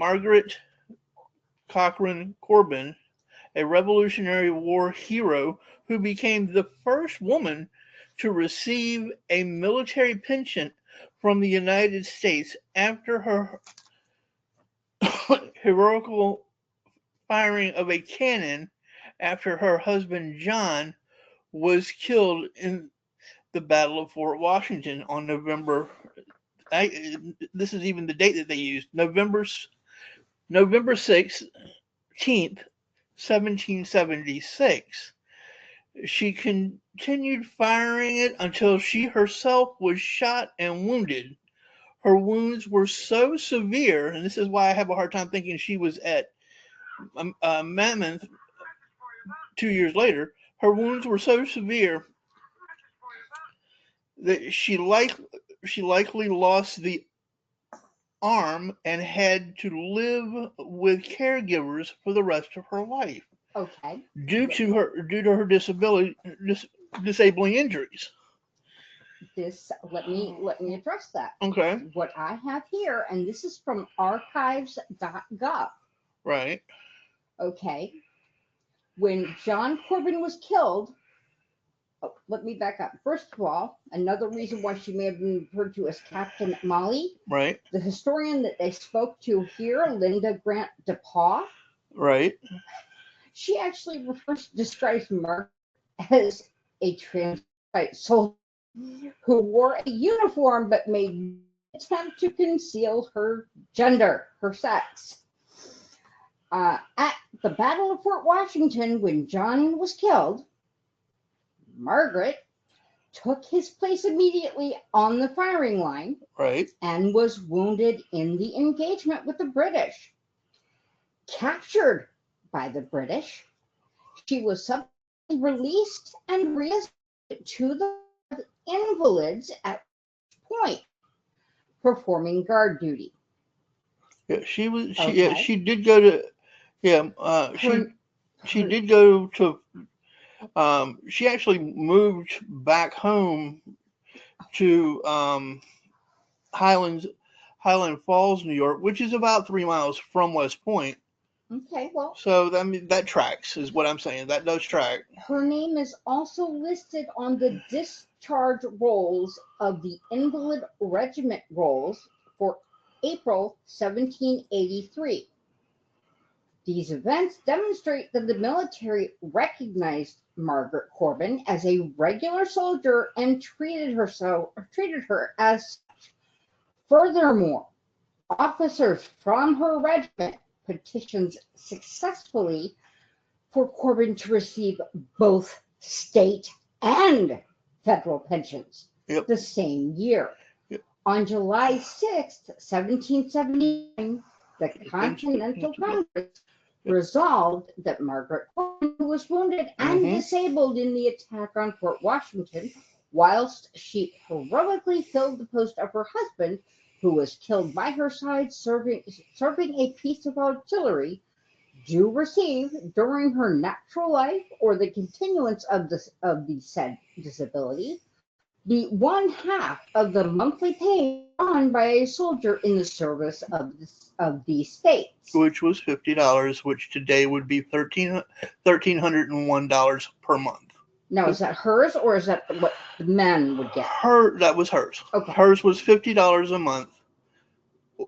Margaret Corbin, a Revolutionary War hero who became the first woman to receive a military pension from the United States after her heroical firing of a cannon after her husband John was killed in the Battle of Fort Washington on this is even the date that they used, November 16th, 1776. She continued firing it until she herself was shot and wounded. Her wounds were so severe, and this is why I have a hard time thinking she was at Mammoth 2 years later. Her wounds were so severe that she likely lost the arm and had to live with caregivers for the rest of her life. Okay. Due to her disabling injuries. Let me address that. Okay. What I have here, and this is from archives.gov. Right. Okay. When John Corbin was killed, let me back up. First of all, another reason why she may have been referred to as Captain Molly. Right. The historian that they spoke to here, Linda Grant DePaw. Right. She actually describes Margaret as a transvestite soldier who wore a uniform but made no attempt to conceal her gender, her sex. At the Battle of Fort Washington, when John was killed, Margaret took his place immediately on the firing line. Right. And was wounded in the engagement with the British. Captured by the British, she was subsequently released and reassigned to the invalids at point, performing guard duty. Yeah, she was. She Okay. yeah, she did go to. Yeah. She did go to. She actually moved back home to Highland Falls, New York, which is about 3 miles from West Point. Okay, well. So that tracks, is what I'm saying. That does track. Her name is also listed on the discharge rolls of the Invalid Regiment rolls for April 1783. These events demonstrate that the military recognized Margaret Corbin as a regular soldier and treated her as such. Furthermore, officers from her regiment petitioned successfully for Corbin to receive both state and federal pensions the same year. Yep. On July 6th, 1779, the Continental Congress resolved that Margaret Corbin, who was wounded and disabled in the attack on Fort Washington, whilst she heroically filled the post of her husband, who was killed by her side serving a piece of artillery, do receive during her natural life or the continuance of the said disability the 1/2 of the monthly pay drawn by a soldier in the service of the states, which was $50, which today would be $1,301 per month. Now, is that hers or is that what the men would get? That was hers. Okay. Hers was $50 a month,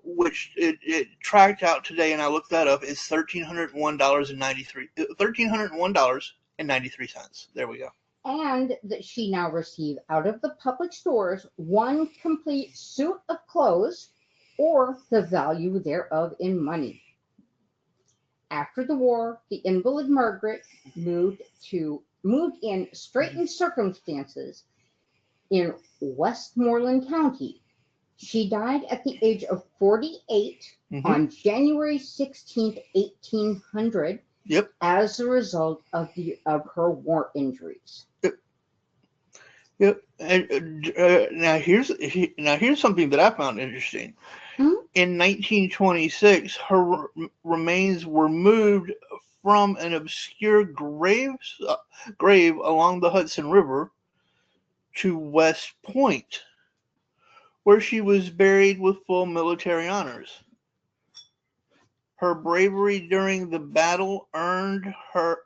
which it tracked out today, and I looked that up. It's $1,301.93. There we go. And that she now receive out of the public stores 1 complete suit of clothes or the value thereof in money. After the war, the invalid Margaret moved in straitened circumstances in Westmoreland County. She died at the age of 48 on January 16th, 1800. Yep. As a result of her war injuries. Yep. And now here's something that I found interesting. In 1926, her remains were moved from an obscure grave along the Hudson River to West Point, where she was buried with full military honors. Her bravery during the battle earned her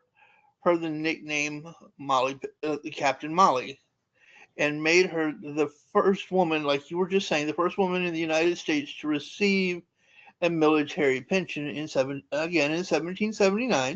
the nickname Molly, Captain Molly, and made her the first woman, like you were just saying, the first woman in the United States to receive a military pension in 1779.